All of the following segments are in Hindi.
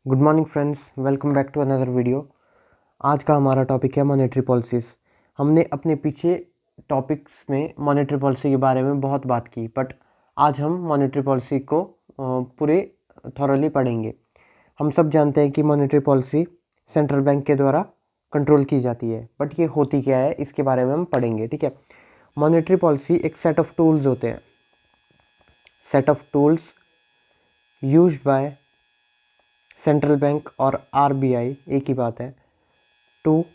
Good morning friends, welcome back to another video. आज का हमारा टॉपिक है मॉनेटरी पॉलिसीज़। हमने अपने पीछे टॉपिक्स में मॉनेटरी पॉलिसी के बारे में बहुत बात की, बट आज हम मॉनेटरी पॉलिसी को पूरे थॉरली पढ़ेंगे। हम सब जानते हैं कि मॉनेटरी पॉलिसी सेंट्रल बैंक के द्वारा कंट्रोल की जाती है, बट ये होती क्या है इसके बारे में हम पढ़ेंगे। ठीक है, मॉनेटरी पॉलिसी एक सेट ऑफ टूल्स होते हैं, set of tools used by central bank और आरबीआई, एक ही बात है, to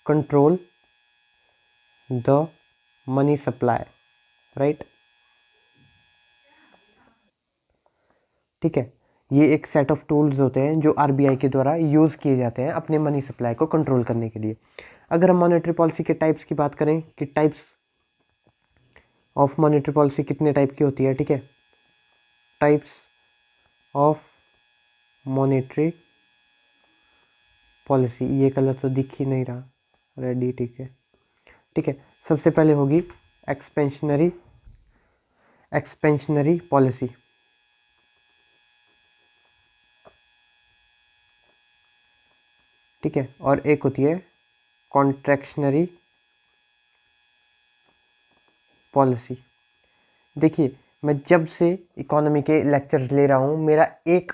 control the money supply, right. ठीक है, ये एक सेट ऑफ टूल्स होते हैं जो आरबीआई के द्वारा यूज़ किए जाते हैं अपने मनी सप्लाई को कंट्रोल करने के लिए। अगर हम मॉनेटरी पॉलिसी के टाइप्स की बात करें कि टाइप्स ऑफ मॉनेटरी पॉलिसी कितने टाइप की होती है, ठीक है, टाइप्स ऑफ मॉनेटरी पॉलिसी, ये कलर तो दिख ही नहीं रहा, रेडी, ठीक है। ठीक है, सबसे पहले होगी एक्सपेंशनरी पॉलिसी। ठीक है, और एक होती है कॉन्ट्रैक्शनरी पॉलिसी। देखिए, मैं जब से इकोनॉमी के लेक्चर्स ले रहा हूँ, मेरा एक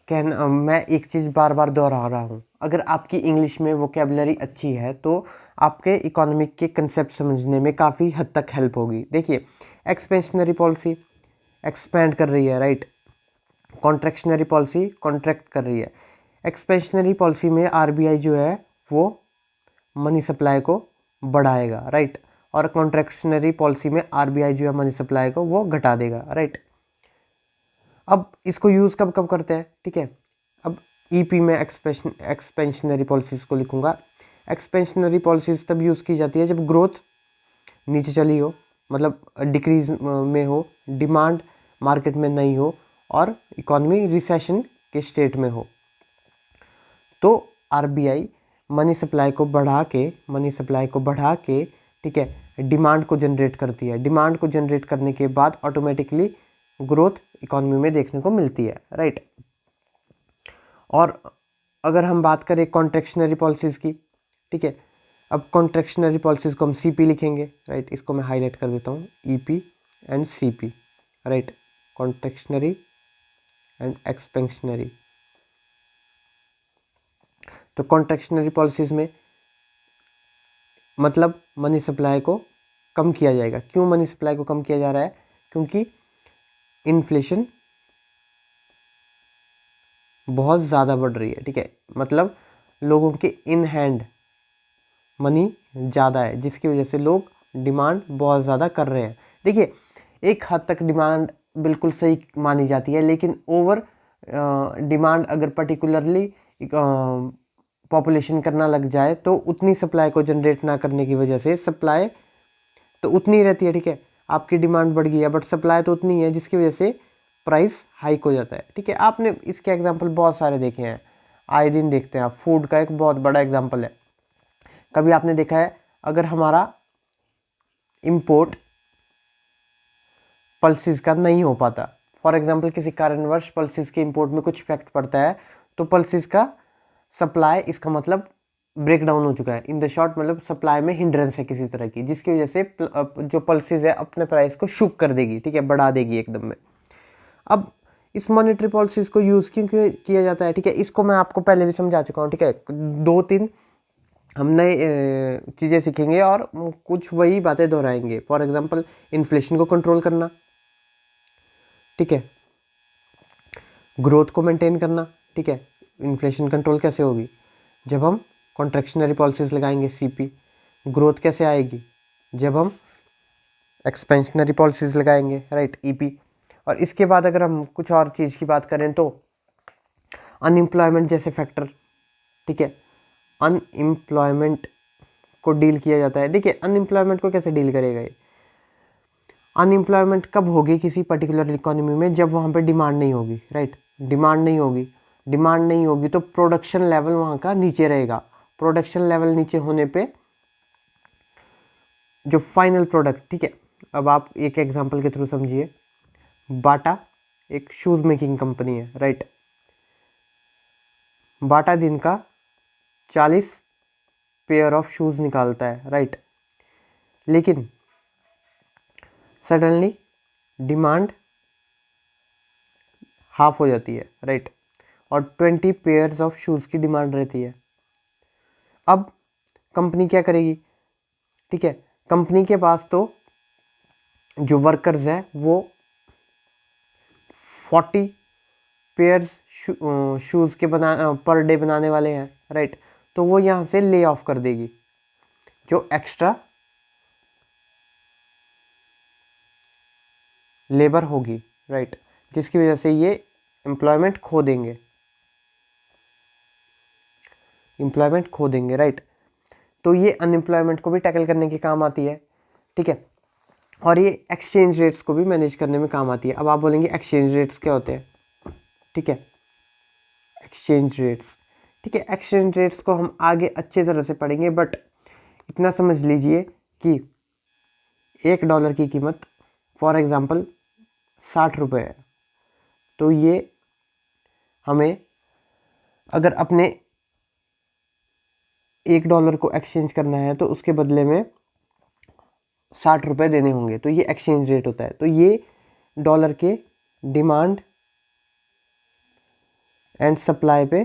कहना, मैं एक चीज़ बार बार दोहरा रहा हूँ। अगर आपकी इंग्लिश में वोकेबलरी अच्छी है तो आपके इकोनॉमिक के कंसेप्ट समझने में काफ़ी हद तक हेल्प होगी। देखिए, एक्सपेंशनरी पॉलिसी एक्सपैंड कर रही है, राइट। कॉन्ट्रैक्शनरी पॉलिसी कॉन्ट्रैक्ट कर रही है। एक्सपेंशनरी पॉलिसी में आरबीआई जो है वो मनी सप्लाई को बढ़ाएगा, राइट। और कॉन्ट्रैक्शनरी पॉलिसी में आरबीआई जो है मनी सप्लाई को वो घटा देगा, राइट। अब इसको यूज़ कब कब करते हैं, ठीक है। अब ईपी में एक्सपेंशनरी पॉलिसीज़ को लिखूंगा। एक्सपेंशनरी पॉलिसीज़ तब यूज़ की जाती है जब ग्रोथ नीचे चली हो, मतलब डिक्रीज में हो, डिमांड मार्केट में नहीं हो और इकोनॉमी रिसेशन के स्टेट में हो। तो आरबीआई मनी सप्लाई को बढ़ा के ठीक है, डिमांड को जनरेट करती है। डिमांड को जनरेट करने के बाद ऑटोमेटिकली ग्रोथ इकोनॉमी में देखने को मिलती है, राइट। और अगर हम बात करें कॉन्ट्रैक्शनरी पॉलिसीज़ की, ठीक है, अब कॉन्ट्रैक्शनरी पॉलिसीज़ को हम सीपी लिखेंगे, राइट। इसको मैं हाईलाइट कर देता हूँ, EP and CP, right, contractionary and expansionary. तो कॉन्ट्रैक्शनरी पॉलिसीज़ में मतलब मनी सप्लाई को कम किया जाएगा। क्यों मनी सप्लाई को कम किया जा रहा है? क्योंकि इन्फ्लेशन बहुत ज़्यादा बढ़ रही है, ठीक है, मतलब लोगों के इन हैंड मनी ज़्यादा है, जिसकी वजह से लोग डिमांड बहुत ज़्यादा कर रहे हैं। देखिए, एक हद तक डिमांड बिल्कुल सही मानी जाती है, लेकिन ओवर डिमांड अगर पर्टिकुलरली पॉपुलेशन करना लग जाए तो उतनी सप्लाई को जनरेट ना करने की वजह से सप्लाई तो उतनी रहती है, ठीक है, आपकी डिमांड बढ़ गई है बट सप्लाई तो उतनी है, जिसकी वजह से प्राइस हाइक हो जाता है। ठीक है, आपने इसके एग्जांपल बहुत सारे देखे हैं, आए दिन देखते हैं आप। फूड का एक बहुत बड़ा एग्जांपल है। कभी आपने देखा है अगर हमारा इंपोर्ट पल्सेस का नहीं हो पाता, फॉर एग्जांपल किसी कारणवश पल्सेस के इंपोर्ट में कुछ इफेक्ट पड़ता है, तो पल्सेस का सप्लाई, इसका मतलब ब्रेक डाउन हो चुका है, इन द शॉर्ट मतलब सप्लाई में हिंड्रेंस है किसी तरह की, जिसकी वजह से जो पल्सेस है अपने प्राइस को शुक कर देगी, ठीक है, बढ़ा देगी एकदम में। अब इस मॉनेटरी पॉलिसीज को यूज़ क्यों किया जाता है, ठीक है, इसको मैं आपको पहले भी समझा चुका हूँ, ठीक है। दो तीन हम नए चीज़ें सीखेंगे और कुछ वही बातें दोहराएंगे। फॉर एग्जांपल इन्फ्लेशन को कंट्रोल करना, ठीक है, ग्रोथ को मेंटेन करना, ठीक है। इन्फ्लेशन कंट्रोल कैसे होगी? जब हम कॉन्ट्रैक्शनरी पॉलिसीज लगाएंगे, सीपी। ग्रोथ कैसे आएगी? जब हम एक्सपेंशनरी पॉलिसीज लगाएंगे, राइट, ईपी। और इसके बाद अगर हम कुछ और चीज़ की बात करें तो अनएम्प्लॉयमेंट जैसे फैक्टर, ठीक है, अनएम्प्लॉयमेंट को डील किया जाता है। देखिए, अनएम्प्लॉयमेंट को कैसे डील करेगा ये? अनएम्प्लॉयमेंट कब होगी किसी पर्टिकुलर इकोनॉमी में? जब वहाँ पे डिमांड नहीं होगी, राइट। डिमांड नहीं होगी तो प्रोडक्शन लेवल वहाँ का नीचे रहेगा। प्रोडक्शन लेवल नीचे होने पे जो फाइनल प्रोडक्ट, ठीक है, अब आप एक एग्जांपल के थ्रू समझिए। बाटा एक शूज़ मेकिंग कंपनी है, राइट। बाटा दिन का 40 पेयर ऑफ शूज़ निकालता है, राइट। लेकिन सडनली डिमांड हाफ हो जाती है, राइट, और 20 पेयर्स ऑफ शूज़ की डिमांड रहती है। अब कंपनी क्या करेगी? ठीक है, कंपनी के पास तो जो वर्कर्स हैं वो 40 पेयर्स शूज़ के पर डे बनाने वाले हैं, राइट। तो वो यहाँ से ले ऑफ कर देगी जो एक्स्ट्रा लेबर होगी, राइट, जिसकी वजह से ये एम्प्लॉयमेंट खो देंगे, राइट। तो ये अनएम्प्लॉयमेंट को भी टैकल करने के काम आती है, ठीक है, और ये एक्सचेंज रेट्स को भी मैनेज करने में काम आती है। अब आप बोलेंगे एक्सचेंज रेट्स क्या होते हैं? ठीक है, एक्सचेंज रेट्स, ठीक है, एक्सचेंज रेट्स को हम आगे अच्छे तरह से पढ़ेंगे, बट इतना समझ लीजिए कि $1 की कीमत फॉर एग्ज़ाम्पल 60 रुपये है। तो ये हमें अगर अपने $1 को एक्सचेंज करना है तो उसके बदले में 60 रुपये देने होंगे, तो ये एक्सचेंज रेट होता है। तो ये डॉलर के डिमांड एंड सप्लाई पे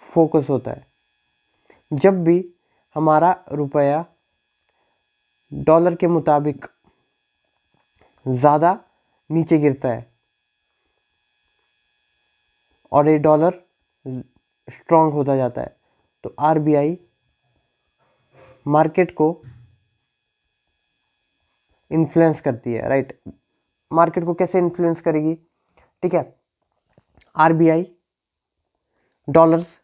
फोकस होता है। जब भी हमारा रुपया डॉलर के मुताबिक ज़्यादा नीचे गिरता है और ये डॉलर स्ट्रॉन्ग होता जाता है, तो आरबीआई मार्केट को इन्फ्लुएंस करती है, राइट। मार्केट को कैसे इन्फ्लुएंस करेगी? ठीक है, आरबीआई डॉलर्स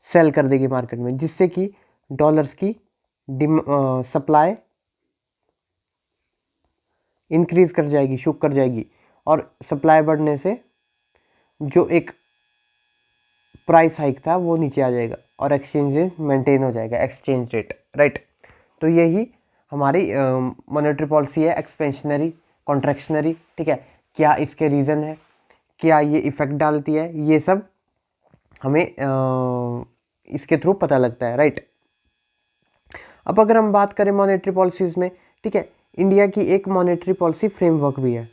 सेल कर देगी मार्केट में, जिससे कि डॉलर्स की सप्लाई इंक्रीज कर जाएगी, शुक कर जाएगी, और सप्लाई बढ़ने से जो एक प्राइस हाइक था वो नीचे आ जाएगा और एक्सचेंज रेट मेंटेन हो जाएगा, एक्सचेंज रेट, राइट। तो यही हमारी मॉनेटरी पॉलिसी है, एक्सपेंशनरी, कॉन्ट्रैक्शनरी, ठीक है। क्या इसके रीज़न है, क्या ये इफ़ेक्ट डालती है, ये सब हमें इसके थ्रू पता लगता है, राइट। अब अगर हम बात करें मॉनेटरी पॉलिसीज़ में, ठीक है, इंडिया की एक मॉनेटरी पॉलिसी फ्रेमवर्क भी है,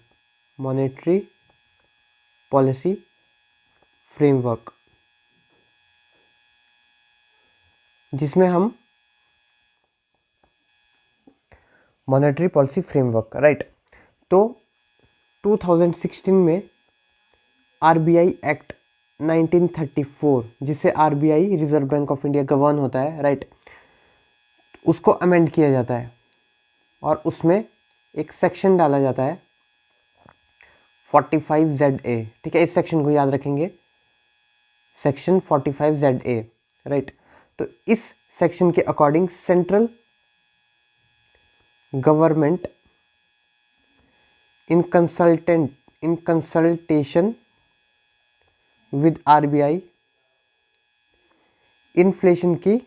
मॉनेटरी पॉलिसी फ्रेमवर्क, जिसमें हम मॉनेटरी पॉलिसी फ्रेमवर्क, राइट। तो 2016 में आरबीआई एक्ट 1934, जिससे RBI reserve bank of India govern होता है, राइट, उसको अमेंड किया जाता है और उसमें एक सेक्शन डाला जाता है 45ZA, ठीक है, इस सेक्शन को याद रखेंगे, सेक्शन 45ZA, राइट। तो इस सेक्शन के according central government in consultation with RBI inflation की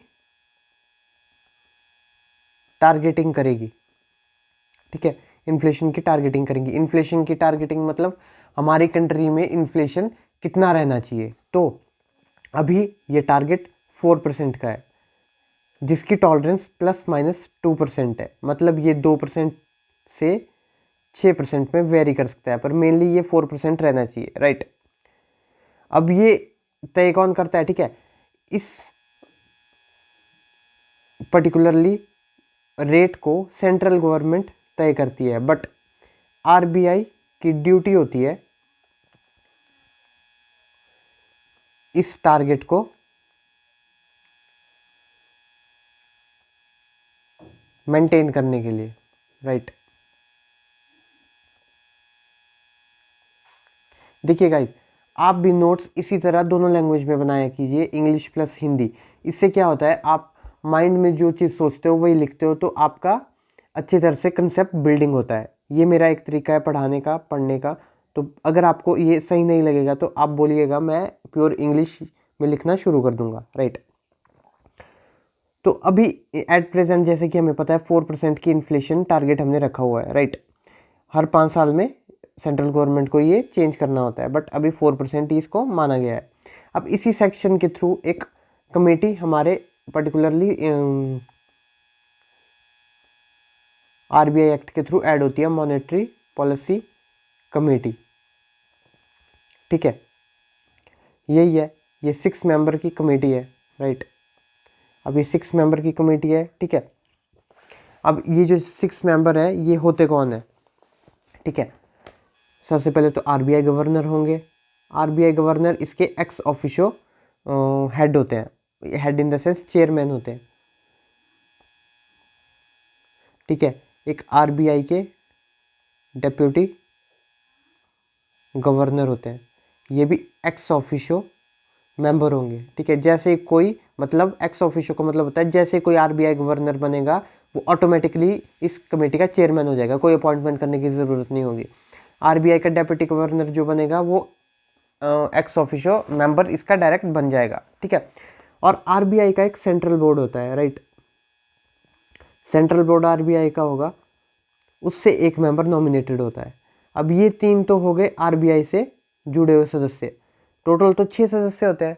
टारगेटिंग करेगी, ठीक है, इन्फ्लेशन की टारगेटिंग करेंगी। इन्फ्लेशन की टारगेटिंग मतलब हमारी कंट्री में इन्फ्लेशन कितना रहना चाहिए। तो अभी ये टारगेट 4% का है, जिसकी टॉलरेंस ±2% है, मतलब ये 2% से 6% में वेरी कर सकता है, पर मेनली ये 4% रहना चाहिए, राइट। अब ये तय कौन करता है? ठीक है, इस पर्टिकुलरली रेट को सेंट्रल गवर्नमेंट तय करती है, बट आरबीआई की ड्यूटी होती है इस टारगेट को मेंटेन करने के लिए, राइट। देखिए गाइस, आप भी नोट्स इसी तरह दोनों लैंग्वेज में बनाया कीजिए, इंग्लिश प्लस हिंदी। इससे क्या होता है, आप माइंड में जो चीज़ सोचते हो वही लिखते हो, तो आपका अच्छी तरह से कंसेप्ट बिल्डिंग होता है। ये मेरा एक तरीका है पढ़ाने का, पढ़ने का। तो अगर आपको ये सही नहीं लगेगा तो आप बोलिएगा, मैं प्योर इंग्लिश में लिखना शुरू कर दूंगा, राइट। तो अभी एट प्रेजेंट जैसे कि हमें पता है 4% की इन्फ्लेशन टारगेट हमने रखा हुआ है, राइट। हर 5 साल में सेंट्रल गवर्नमेंट को ये चेंज करना होता है, बट अभी 4% ही इसको माना गया है। अब इसी सेक्शन के थ्रू एक कमेटी हमारे पर्टिकुलरली आरबीआई एक्ट के थ्रू ऐड होती है, मॉनेटरी पॉलिसी कमेटी। ठीक है, यही है, ये 6 मेंबर की कमेटी है, राइट। अब ये 6 मेंबर की कमेटी है, ठीक है। अब ये जो 6 मेंबर है ये होते कौन है, ठीक है। सबसे पहले तो आरबीआई गवर्नर होंगे। आरबीआई गवर्नर इसके एक्स ऑफिशियो हेड होते हैं, head in the sense chairman होते हैं, ठीक है। एक आरबीआई के डेप्यूटी गवर्नर होते हैं, ये भी एक्स ऑफिशियो मेंबर होंगे, ठीक है। जैसे कोई मतलब एक्स ऑफिशियो का मतलब होता है जैसे कोई आरबीआई गवर्नर बनेगा वो ऑटोमेटिकली इस कमेटी का चेयरमैन हो जाएगा, कोई अपॉइंटमेंट करने की ज़रूरत नहीं होगी। आरबीआई का डेप्यूटी गवर्नर जो बनेगा वो एक्स ऑफिशियो मेंबर इसका डायरेक्ट बन जाएगा, ठीक है। और आरबीआई का एक सेंट्रल बोर्ड होता है, राइट। सेंट्रल बोर्ड आरबीआई का होगा, उससे एक मेंबर नॉमिनेटेड होता है। अब ये 3 तो हो गए आरबीआई से जुड़े हुए सदस्य, टोटल तो 6 सदस्य होते हैं।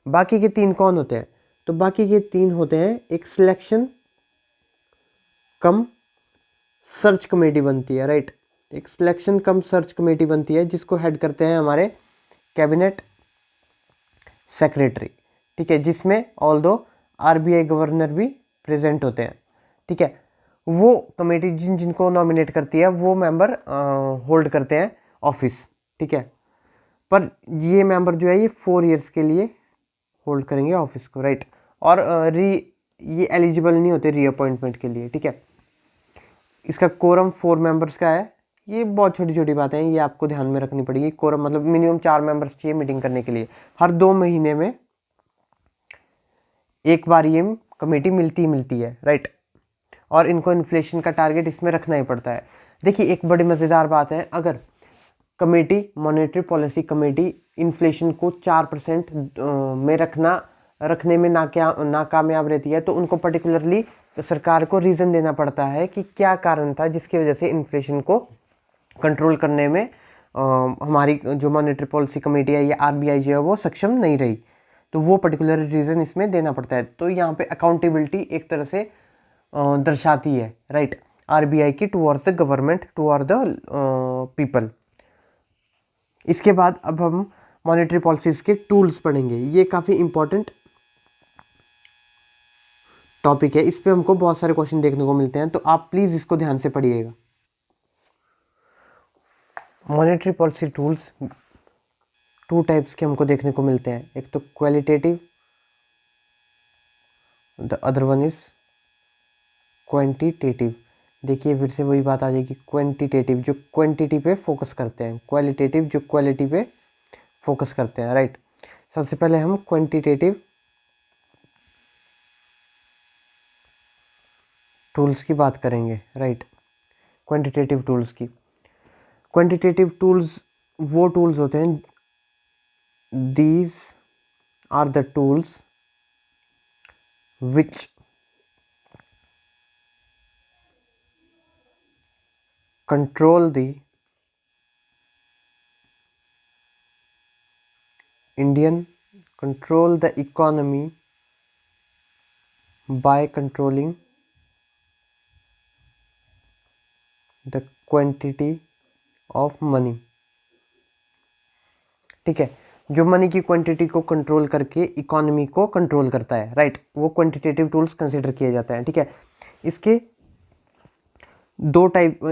बाकी के 3 कौन होते हैं, तो बाकी के 3 होते हैं, एक सिलेक्शन कम सर्च कमेटी बनती है, राइट। एक सिलेक्शन कम सर्च कमेटी बनती है जिसको हेड करते हैं हमारे कैबिनेट सेक्रेटरी, ठीक है, जिसमें ऑल दो आरबीआई गवर्नर भी प्रेजेंट होते हैं, ठीक है। वो कमेटी जिनको नॉमिनेट करती है वो मेंबर होल्ड करते हैं ऑफिस, ठीक है। पर ये मेंबर जो है ये 4 ईयर्स के लिए होल्ड करेंगे ऑफिस को, राइट। और ये एलिजिबल नहीं होते रीअपॉइंटमेंट के लिए, ठीक है। इसका कोरम 4 मेंबर्स का है। ये बहुत छोटी छोटी बातें हैं, ये आपको ध्यान में रखनी पड़ेगी। कोरम मतलब मिनिमम 4 मेंबर्स चाहिए मीटिंग करने के लिए। हर 2 महीने में एक बार ये कमेटी मिलती है, राइट। और इनको इन्फ्लेशन का टारगेट इसमें रखना ही पड़ता है। देखिए एक बड़ी मज़ेदार बात है, अगर committee monetary policy committee inflation को 4% में रखने में नाकामयाब रहती है तो उनको पर्टिकुलरली सरकार को रीज़न देना पड़ता है कि क्या कारण था जिसकी वजह से इन्फ्लेशन को कंट्रोल करने में हमारी जो मॉनेटरी पॉलिसी कमेटी है या आरबीआई जो है वो सक्षम नहीं रही। तो वो पर्टिकुलर रीज़न इसमें देना पड़ता है। तो यहाँ पे अकाउंटेबिलिटी एक तरह से दर्शाती है, राइट, आरबीआई की towards the government, toward the people. इसके बाद अब हम मॉनेटरी पॉलिसीज के टूल्स पढ़ेंगे। ये काफ़ी इंपॉर्टेंट टॉपिक है, इस पे हमको बहुत सारे क्वेश्चन देखने को मिलते हैं, तो आप प्लीज़ इसको ध्यान से पढ़िएगा। मॉनेटरी पॉलिसी टूल्स 2 टाइप्स के हमको देखने को मिलते हैं, एक तो qualitative, the other one is quantitative. देखिए फिर से वही बात आ जाएगी, क्वांटिटेटिव जो क्वांटिटी पे फोकस करते हैं, क्वालिटेटिव जो क्वालिटी पे फोकस करते हैं, राइट। सबसे पहले हम क्वांटिटेटिव टूल्स की बात करेंगे, राइट। क्वांटिटेटिव टूल्स की, क्वांटिटेटिव टूल्स वो टूल्स होते हैं, these are the tools which control the control the economy by controlling the quantity of money, ठीक है। जो मनी की क्वांटिटी को कंट्रोल करके इकोनॉमी को कंट्रोल करता है, राइट, वो क्वांटिटेटिव टूल्स कंसिडर किए जाते हैं, ठीक है। इसके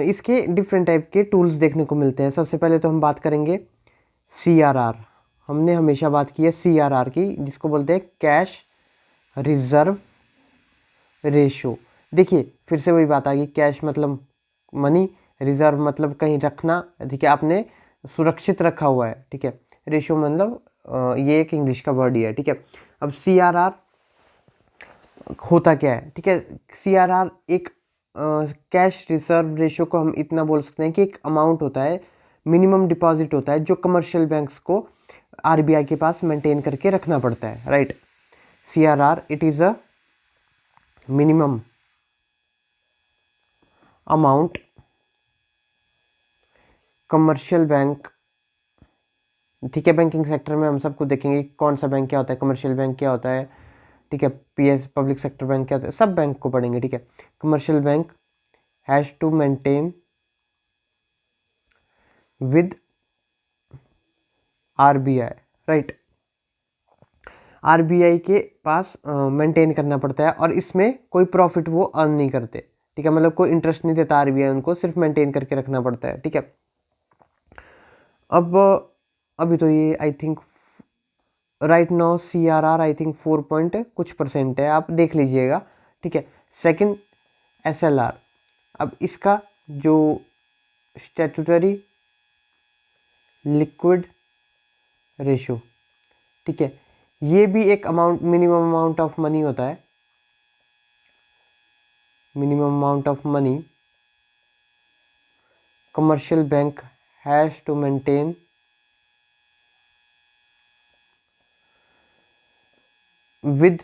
इसके डिफरेंट टाइप के टूल्स देखने को मिलते हैं। सबसे पहले तो हम बात करेंगे CRR। हमने हमेशा बात की है CRR की, जिसको बोलते हैं कैश रिजर्व रेशो। देखिए फिर से वही बात आ गई, कैश मतलब मनी, रिजर्व मतलब कहीं रखना, ठीक है, आपने सुरक्षित रखा हुआ है, ठीक है। रेशो मतलब ये एक इंग्लिश का वर्ड ही है, ठीक है। अब CRR होता क्या है, ठीक है। CRR एक कैश रिजर्व रेशो को हम इतना बोल सकते हैं कि एक अमाउंट होता है, मिनिमम डिपॉजिट होता है जो कमर्शियल बैंक्स को आरबीआई के पास मेंटेन करके रखना पड़ता है, right. CRR it is a minimum amount commercial bank ठीक है। बैंकिंग सेक्टर में हम सबको देखेंगे कौन सा बैंक क्या होता है, कमर्शियल बैंक क्या होता है, ठीक है, पीएस पब्लिक सेक्टर बैंक क्या होता है, सब बैंक को पढ़ेंगे। ठीक है। Commercial bank has to maintain with RBI, right. RBI के पास मेंटेन करना पड़ता है और इसमें कोई प्रॉफिट वो अर्न नहीं करते। ठीक है, मतलब कोई इंटरेस्ट नहीं देता आरबीआई उनको, सिर्फ मेंटेन करके रखना पड़ता है। ठीक है। अब अभी तो ये I think right now CRR I think 4 point कुछ परसेंट है, आप देख लीजिएगा। ठीक है। सेकंड SLR, अब इसका जो स्टैट्यूटरी लिक्विड रेशो, ठीक है, ये भी एक amount, minimum amount of money होता है। Minimum amount of money commercial bank has to maintain with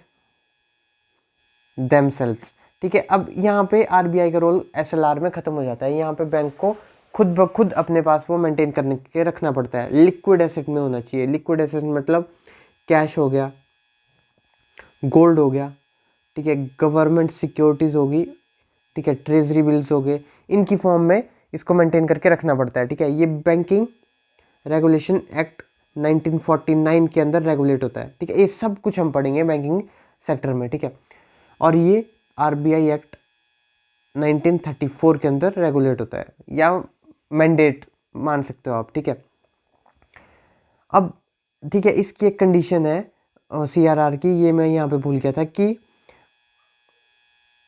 themselves. ठीक है। अब यहाँ पे आरबीआई का रोल SLR में ख़त्म हो जाता है। यहाँ पे बैंक को खुद ब खुद अपने पास वो मेंटेन करने के रखना पड़ता है। लिक्विड एसेट में होना चाहिए। लिक्विड एसेट मतलब कैश हो गया, गोल्ड हो गया, ठीक है, गवर्नमेंट सिक्योरिटीज़ होगी, ठीक है, ट्रेजरी बिल्स हो गए, इनकी फॉर्म में इसको मेंटेन करके रखना पड़ता है। ठीक है। ये बैंकिंग रेगुलेशन एक्ट 1949 के अंदर रेगुलेट होता है। ठीक है। ये सब कुछ हम पढ़ेंगे बैंकिंग सेक्टर में। ठीक है। और ये आरबीआई एक्ट 1934 के अंदर रेगुलेट होता है, या मैंडेट मान सकते हो आप। ठीक है। अब ठीक है, इसकी एक कंडीशन है CRR की, ये मैं यहाँ पे भूल गया था कि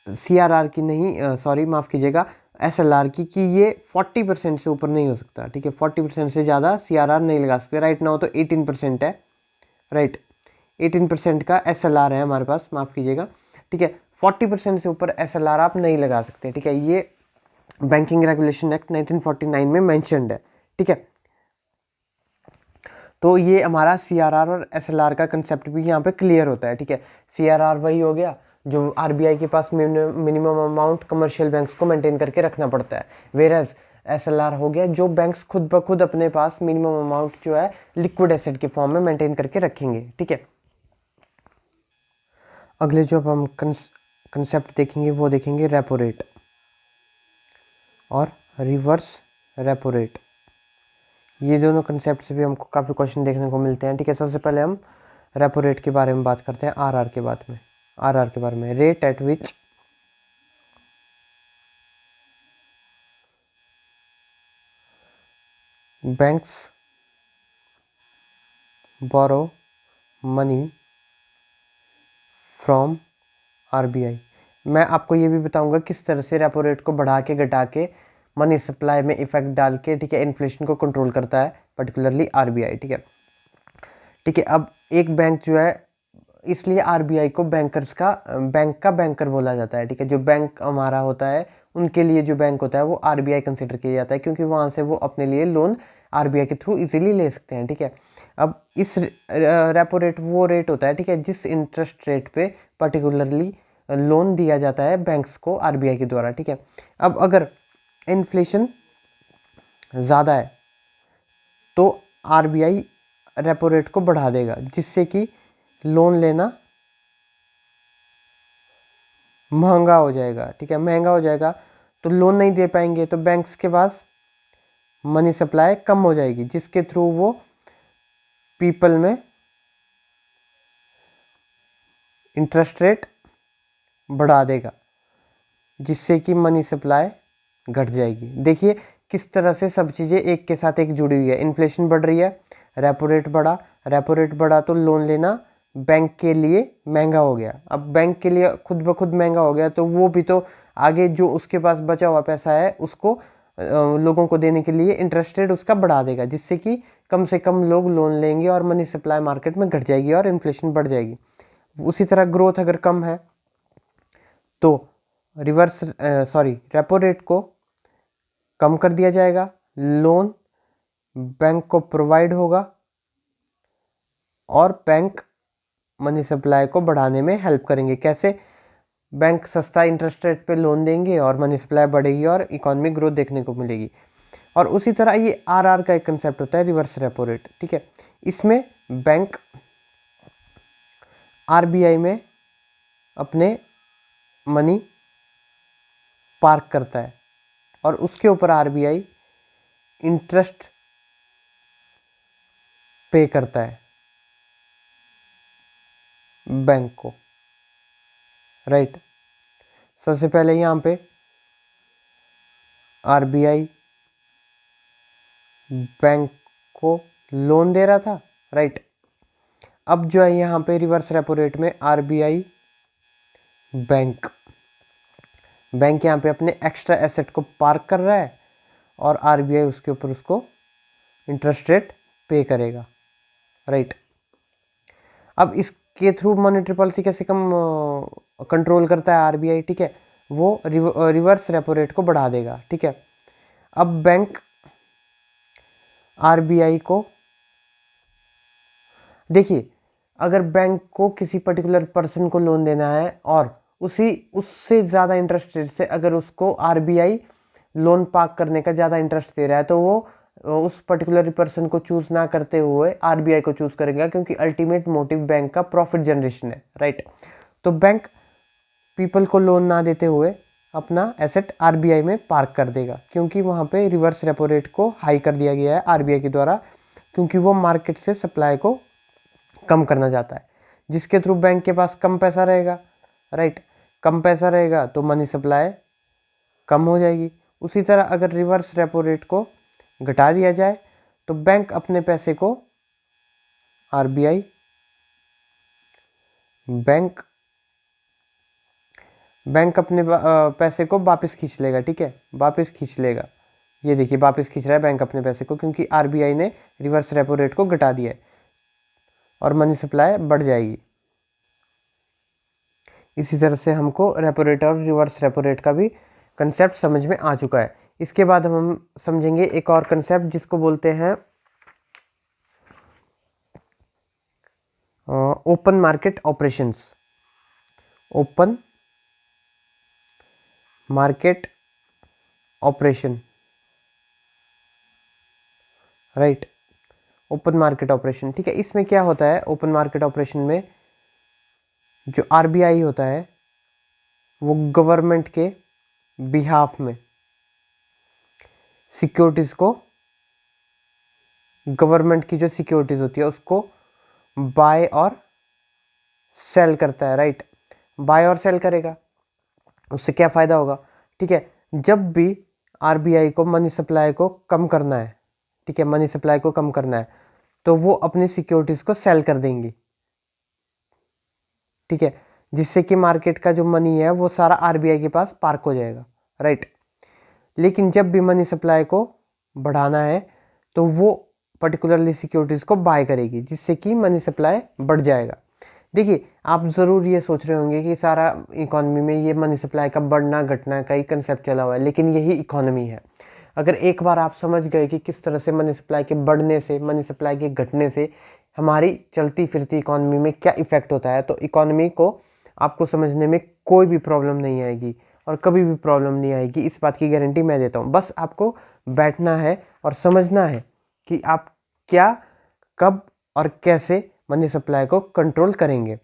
CRR की नहीं, सॉरी माफ़ कीजिएगा, SLR की, कि ये 40% से ऊपर नहीं हो सकता। ठीक है। 40% से ज़्यादा CRR नहीं लगा सकते। राइट नाउ तो 18% है, राइट। 18% का SLR है हमारे पास, माफ़ कीजिएगा। ठीक है। 40% से ऊपर SLR आप नहीं लगा सकते। ठीक है। ये बैंकिंग रेगुलेशन एक्ट 1949 में मैंशनड है। ठीक है। तो ये हमारा CRR और SLR का कंसेप्ट भी यहाँ पे क्लियर होता है। ठीक है। CRR वही हो गया जो आरबीआई के पास मिनिमम अमाउंट कमर्शियल बैंक्स को मेंटेन करके रखना पड़ता है, वेरएज SLR हो गया जो बैंक्स खुद ब खुद अपने पास मिनिमम अमाउंट जो है लिक्विड एसेट के फॉर्म में मेंटेन करके रखेंगे। ठीक है। अगले जो अब हम कंसेप्ट देखेंगे वो देखेंगे रेपो रेट और रिवर्स रेपो रेट। ये दोनों कंसेप्ट से भी हमको काफ़ी क्वेश्चन देखने को मिलते हैं। ठीक है। सबसे पहले हम रेपो रेट के बारे में बात करते हैं, आरआर के बारे में। Rate at which banks borrow money from RBI. मैं आपको ये भी बताऊंगा किस तरह से रेपो रेट को बढ़ा के घटा के मनी सप्लाई में इफेक्ट डाल के, ठीक है, इन्फ्लेशन को कंट्रोल करता है पर्टिकुलरली आरबीआई। ठीक है। ठीक है। अब एक बैंक जो है, इसलिए आरबीआई को बैंक का बैंकर बोला जाता है। ठीक है। जो बैंक हमारा होता है उनके लिए जो बैंक होता है वो आरबीआई कंसिडर किया जाता है, क्योंकि वहाँ से वो अपने लिए लोन आरबीआई के थ्रू इजीली ले सकते हैं। ठीक है। अब इस रेपो रेट वो रेट होता है, ठीक है, जिस इंटरेस्ट रेट पे पर्टिकुलरली लोन दिया जाता है बैंक्स को आरबीआई के द्वारा। ठीक है। अब अगर इन्फ्लेशन ज़्यादा है तो आरबीआई रेपो रेट को बढ़ा देगा, जिससे कि लोन लेना महंगा हो जाएगा। ठीक है। महंगा हो जाएगा तो लोन नहीं दे पाएंगे, तो बैंक्स के पास मनी सप्लाई कम हो जाएगी, जिसके थ्रू वो पीपल में इंटरेस्ट रेट बढ़ा देगा, जिससे कि मनी सप्लाई घट जाएगी। देखिए किस तरह से सब चीज़ें एक के साथ एक जुड़ी हुई है। इन्फ्लेशन बढ़ रही है, रेपो रेट बढ़ा तो लोन लेना बैंक के लिए महंगा हो गया। अब बैंक के लिए खुद ब खुद महंगा हो गया तो वो भी तो आगे जो उसके पास बचा हुआ पैसा है उसको लोगों को देने के लिए इंटरेस्ट रेट उसका बढ़ा देगा, जिससे कि कम से कम लोग लोन लेंगे और मनी सप्लाई मार्केट में घट जाएगी और इन्फ्लेशन बढ़ जाएगी। उसी तरह ग्रोथ अगर कम है तो रेपो रेट को कम कर दिया जाएगा, लोन बैंक को प्रोवाइड होगा और बैंक मनी सप्लाई को बढ़ाने में हेल्प करेंगे। कैसे? बैंक सस्ता इंटरेस्ट रेट पे लोन देंगे और मनी सप्लाई बढ़ेगी और इकोनॉमिक ग्रोथ देखने को मिलेगी। और उसी तरह ये आरआर का एक कंसेप्ट होता है, रिवर्स रेपो रेट, ठीक है। इसमें बैंक आरबीआई में अपने मनी पार्क करता है और उसके ऊपर आरबीआई इंटरेस्ट पे करता है बैंक को, राइट। सबसे पहले यहाँ पे आरबीआई बैंक को लोन दे रहा था, राइट। अब जो है यहाँ पे रिवर्स रेपो रेट में आरबीआई बैंक यहाँ पे अपने एक्स्ट्रा एसेट को पार्क कर रहा है और आरबीआई उसके ऊपर उसको इंटरेस्ट रेट पे करेगा, राइट। अब इसके थ्रू मॉनेटरी पॉलिसी कैसे कम कंट्रोल करता है आरबीआई, ठीक है, वो रिवर्स रेपो रेट को बढ़ा देगा, ठीक है। अब बैंक आरबीआई को, देखिए, अगर बैंक को किसी पर्टिकुलर पर्सन को लोन देना है और उससे ज़्यादा इंटरेस्ट रेट से अगर उसको आरबीआई लोन पार्क करने का ज़्यादा इंटरेस्ट दे रहा है तो वो उस पर्टिकुलर पर्सन को चूज़ ना करते हुए आरबीआई को चूज़ करेगा, क्योंकि अल्टीमेट मोटिव बैंक का प्रॉफिट जनरेशन है, राइट। तो बैंक पीपल को लोन ना देते हुए अपना एसेट आरबीआई में पार्क कर देगा, क्योंकि वहाँ पे रिवर्स रेपो रेट को हाई कर दिया गया है आरबीआई के द्वारा, क्योंकि वो मार्केट से सप्लाई को कम करना चाहता है, जिसके थ्रू बैंक के पास कम पैसा रहेगा, राइट। कम पैसा रहेगा तो मनी सप्लाई कम हो जाएगी। उसी तरह अगर रिवर्स रेपो रेट को घटा दिया जाए तो बैंक अपने पैसे को आरबीआई बैंक अपने पैसे को वापस खींच लेगा, ठीक है, वापस खींच लेगा। ये देखिए वापस खींच रहा है बैंक अपने पैसे को, क्योंकि आरबीआई ने रिवर्स रेपो रेट को घटा दिया है और मनी सप्लाई बढ़ जाएगी। इसी तरह से हमको रेपो रेट और रिवर्स रेपो रेट का भी कंसेप्ट समझ में आ चुका है। इसके बाद हम समझेंगे एक और कंसेप्ट जिसको बोलते हैं open market operations. Open market operation, right. Open market operation, ठीक है। इसमें क्या होता है, ओपन मार्केट ऑपरेशन में जो आरबीआई होता है वो गवर्नमेंट के बिहाफ में सिक्योरिटीज को, गवर्नमेंट की जो सिक्योरिटीज होती है उसको बाय और सेल करता है, राइट। बाय और सेल करेगा, उससे क्या फ़ायदा होगा, ठीक है। जब भी आरबीआई को मनी सप्लाई को कम करना है, ठीक है, मनी सप्लाई को कम करना है तो वो अपनी सिक्योरिटीज़ को सेल कर देंगी, ठीक है, जिससे कि मार्केट का जो मनी है वो सारा आरबीआई के पास पार्क हो जाएगा, राइट। लेकिन जब भी मनी सप्लाई को बढ़ाना है तो वो पर्टिकुलरली सिक्योरिटीज़ को बाय करेगी, जिससे कि मनी सप्लाई बढ़ जाएगा। देखिए, आप ज़रूर ये सोच रहे होंगे कि सारा इकोनॉमी में ये मनी सप्लाई का बढ़ना घटना का ही कंसेप्ट चला हुआ है, लेकिन यही इकोनॉमी है। अगर एक बार आप समझ गए कि किस तरह से मनी सप्लाई के बढ़ने से, मनी सप्लाई के घटने से हमारी चलती फिरती इकोनॉमी में क्या इफ़ेक्ट होता है, तो इकोनॉमी को आपको समझने में कोई भी प्रॉब्लम नहीं आएगी और कभी भी प्रॉब्लम नहीं आएगी, इस बात की गारंटी मैं देता हूँ। बस आपको बैठना है और समझना है कि आप क्या, कब और कैसे मनी सप्लाई को कंट्रोल करेंगे।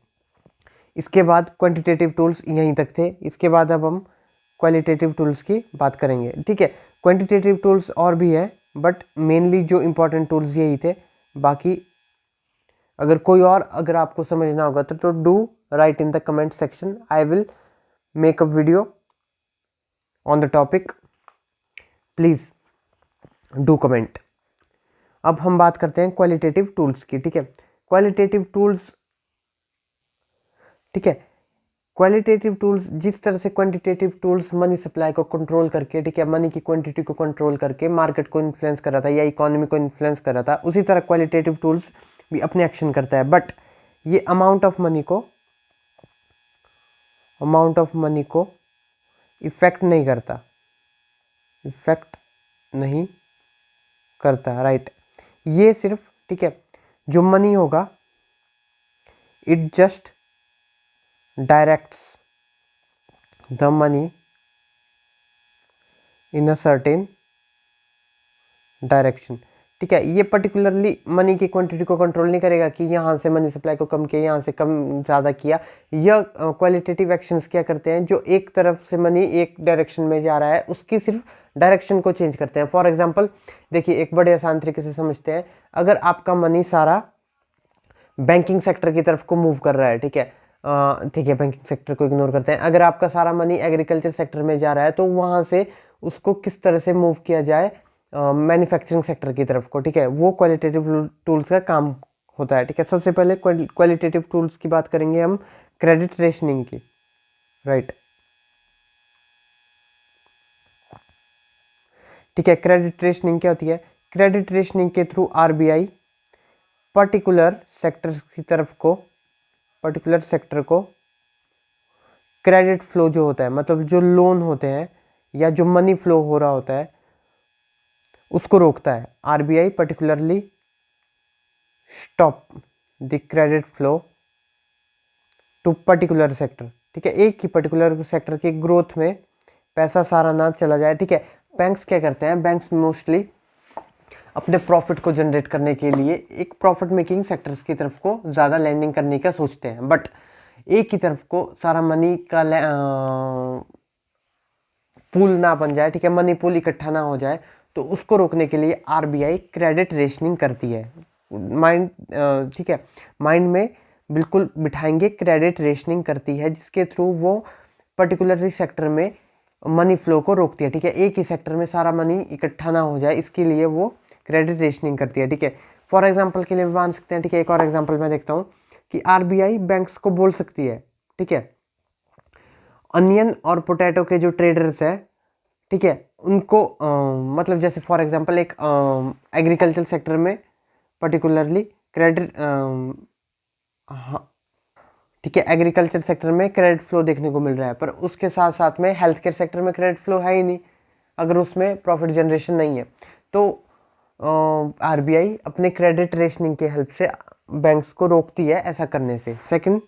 इसके बाद क्वांटिटेटिव टूल्स यहीं तक थे। इसके बाद अब हम क्वालिटेटिव टूल्स की बात करेंगे, ठीक है। क्वांटिटेटिव टूल्स और भी है, बट मेनली जो इम्पोर्टेंट टूल्स यही थे। बाकी अगर आपको समझना होगा तो do right in the comment section, I will make a video on the topic, please do comment. अब हम बात करते हैं क्वालिटेटिव टूल्स की, ठीक है। क्वालिटेटिव टूल्स, ठीक है, क्वालिटेटिव टूल्स जिस तरह से क्वांटिटेटिव टूल्स मनी सप्लाई को कंट्रोल करके, ठीक है, मनी की क्वांटिटी को कंट्रोल करके मार्केट को इन्फ्लुएंस कर रहा था या इकोनॉमी को इन्फ्लुएंस कर रहा था, उसी तरह क्वालिटेटिव टूल्स भी अपने एक्शन करता है। बट ये अमाउंट ऑफ मनी को इफेक्ट नहीं करता, राइट। ये सिर्फ, ठीक है, जो मनी होगा it just directs the money in a certain direction, ठीक है। ये पर्टिकुलरली मनी की क्वांटिटी को कंट्रोल नहीं करेगा कि यहाँ से मनी सप्लाई को कम किया, यहाँ से कम ज़्यादा किया। यह क्वालिटेटिव एक्शंस क्या करते हैं, जो एक तरफ से मनी एक डायरेक्शन में जा रहा है उसकी सिर्फ डायरेक्शन को चेंज करते हैं। फॉर एग्जांपल देखिए, एक बड़े आसान तरीके से समझते हैं। अगर आपका मनी सारा बैंकिंग सेक्टर की तरफ को मूव कर रहा है, ठीक है, ठीक है, बैंकिंग सेक्टर को इग्नोर करते हैं। अगर आपका सारा मनी एग्रीकल्चर सेक्टर में जा रहा है तो वहाँ से उसको किस तरह से मूव किया जाए मैन्युफैक्चरिंग सेक्टर की तरफ को, ठीक है, वो क्वालिटेटिव टूल्स का काम होता है, ठीक है। सबसे पहले क्वालिटेटिव टूल्स की बात करेंगे हम, क्रेडिट रेशनिंग की, राइट, ठीक है। क्रेडिट रेशनिंग क्या होती है? क्रेडिट रेशनिंग के थ्रू आरबीआई पर्टिकुलर सेक्टर की तरफ को, पर्टिकुलर सेक्टर को क्रेडिट फ्लो जो होता है, मतलब जो लोन होते हैं या जो मनी फ्लो हो रहा होता है उसको रोकता है। RBI particularly stop the credit flow to particular sector, ठीक है। एक ही पर्टिकुलर सेक्टर की ग्रोथ में पैसा सारा ना चला जाए, ठीक है। बैंक्स क्या करते हैं? बैंक्स मोस्टली अपने प्रॉफिट को जनरेट करने के लिए एक प्रॉफिट मेकिंग सेक्टर्स की तरफ को ज़्यादा लैंडिंग करने का सोचते हैं, बट एक ही तरफ को सारा मनी का पूल ना बन जाए, ठीक है, मनी पूल इकट्ठा ना हो जाए, तो उसको रोकने के लिए आरबीआई क्रेडिट रेशनिंग करती है। माइंड, ठीक है, माइंड में बिल्कुल बिठाएंगे, क्रेडिट रेशनिंग करती है, जिसके थ्रू वो पर्टिकुलरली सेक्टर में मनी फ्लो को रोकती है, ठीक है। एक ही सेक्टर में सारा मनी इकट्ठा ना हो जाए, इसके लिए वो क्रेडिट रेशनिंग करती है, ठीक है। फॉर एग्जांपल के लिए मान सकते हैं, ठीक है, एक और एग्जांपल मैं देखता हूँ कि आरबीआई बैंक्स को बोल सकती है, ठीक है, अनियन और पोटैटो के जो ट्रेडर्स हैं, ठीक है, उनको मतलब जैसे फॉर एग्जांपल एक एग्रीकल्चर सेक्टर में पर्टिकुलरली क्रेडिट, हाँ, ठीक है, एग्रीकल्चर सेक्टर में क्रेडिट फ्लो देखने को मिल रहा है, पर उसके साथ साथ में हेल्थ केयर सेक्टर में क्रेडिट फ्लो है ही नहीं, अगर उसमें प्रॉफिट जनरेशन नहीं है। तो आरबीआई अपने क्रेडिट रेशनिंग के हेल्प से बैंक्स को रोकती है ऐसा करने से। सेकंड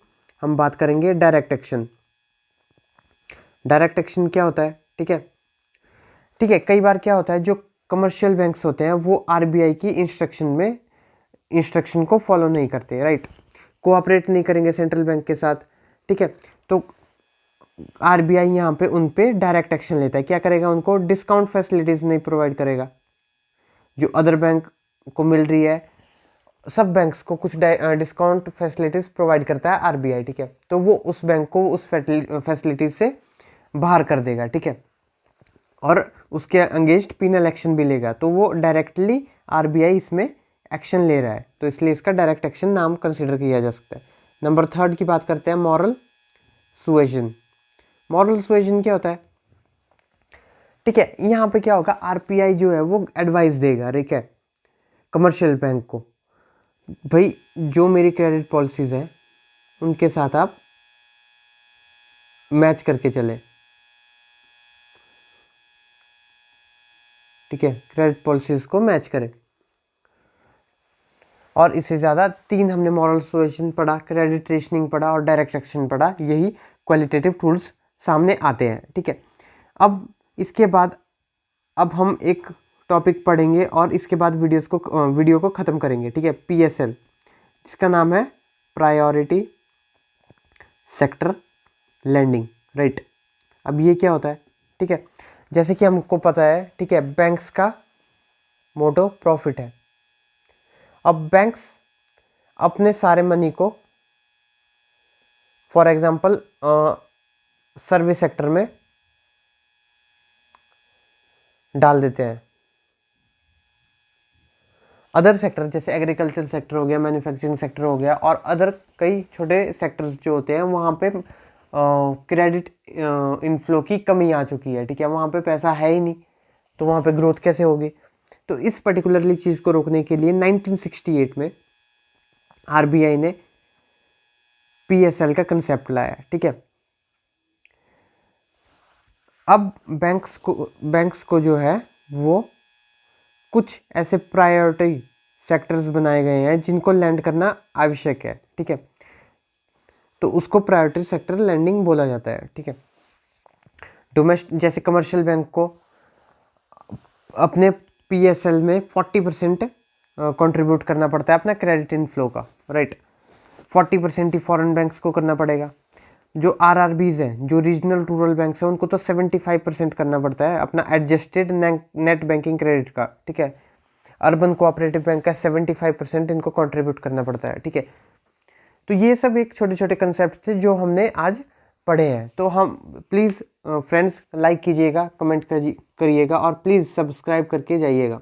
हम बात करेंगे डायरेक्ट एक्शन। डायरेक्ट एक्शन क्या होता है? ठीक है, ठीक है, कई बार क्या होता है, जो कमर्शियल बैंक्स होते हैं वो आरबीआई की इंस्ट्रक्शन को फॉलो नहीं करते, राइट, कोऑपरेट नहीं करेंगे सेंट्रल बैंक के साथ, ठीक है। तो आरबीआई यहाँ पे उन पे डायरेक्ट एक्शन लेता है। क्या करेगा? उनको डिस्काउंट फैसिलिटीज नहीं प्रोवाइड करेगा जो अदर बैंक को मिल रही है। सब बैंक्स को कुछ डिस्काउंट फैसिलिटीज प्रोवाइड करता है आरबीआई, ठीक है, तो वो उस बैंक को उस फैसिलिटीज से बाहर कर देगा, ठीक है, और उसके अगेंस्ट पिनल एक्शन भी लेगा। तो वो डायरेक्टली आरबीआई इसमें एक्शन ले रहा है, तो इसलिए इसका डायरेक्ट एक्शन नाम कंसिडर किया जा सकता है। नंबर थर्ड की बात करते हैं, मॉरल सुएजन। मॉरल सुएजन क्या होता है? ठीक है, यहाँ पे क्या होगा, आरबीआई जो है वो एडवाइस देगा, ठीक है, कमर्शियल बैंक को, भाई जो मेरी क्रेडिट पॉलिसीज हैं उनके साथ आप मैच करके चले, ठीक है, क्रेडिट पॉलिसीज को मैच करें। और इससे ज़्यादा तीन हमने मॉरल सुएजन पढ़ा, क्रेडिट रेशनिंग पढ़ा और डायरेक्ट एक्शन पढ़ा, यही क्वालिटेटिव टूल्स सामने आते हैं, ठीक है। अब इसके बाद अब हम एक टॉपिक पढ़ेंगे और इसके बाद वीडियो को ख़त्म करेंगे, ठीक है, पीएसएल, जिसका नाम है प्रायोरिटी सेक्टर लैंडिंग, राइट। अब ये क्या होता है? ठीक है, जैसे कि हमको पता है, ठीक है, बैंक्स का मोटो प्रॉफिट है। अब बैंक्स अपने सारे मनी को फॉर एग्जांपल सर्विस सेक्टर में डाल देते हैं। अदर सेक्टर जैसे एग्रीकल्चर सेक्टर हो गया, मैन्युफैक्चरिंग सेक्टर हो गया, और अदर कई छोटे सेक्टर्स जो होते हैं वहाँ पे क्रेडिट इनफ्लो की कमी आ चुकी है, ठीक है, वहाँ पे पैसा है ही नहीं, तो वहाँ पे ग्रोथ कैसे होगी? तो इस पर्टिकुलरली चीज़ को रोकने के लिए 1968 में आरबीआई ने पीएसएल का कंसेप्ट लाया, ठीक है। अब बैंक्स को जो है वो कुछ ऐसे प्रायोरिटी सेक्टर्स बनाए गए हैं जिनको लैंड करना आवश्यक है, ठीक है, तो उसको प्रायोरिटी सेक्टर लैंडिंग बोला जाता है, ठीक है। जैसे कमर्शियल बैंक को अपने PSL में 40% कंट्रीब्यूट करना पड़ता है अपना क्रेडिट इनफ्लो का, राइट। 40% ही फॉरेन बैंक्स को करना पड़ेगा। जो RRBs हैं, जो रीजनल रूरल बैंक्स हैं, उनको तो 75% करना पड़ता है अपना एडजस्टेड नेट बैंकिंग क्रेडिट का, ठीक है। अर्बन कोऑपरेटिव बैंक का 75% इनको कंट्रीब्यूट करना पड़ता है, ठीक है। तो ये सब एक छोटे छोटे कंसेप्ट थे जो हमने आज पढ़े हैं। तो हम प्लीज़ फ्रेंड्स लाइक कीजिएगा, कमेंट करिएगा और प्लीज़ सब्सक्राइब करके जाइएगा।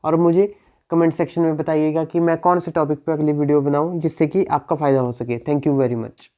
और मुझे कमेंट सेक्शन में बताइएगा कि मैं कौन से टॉपिक पे अगली वीडियो बनाऊं जिससे कि आपका फ़ायदा हो सके। Thank you very much.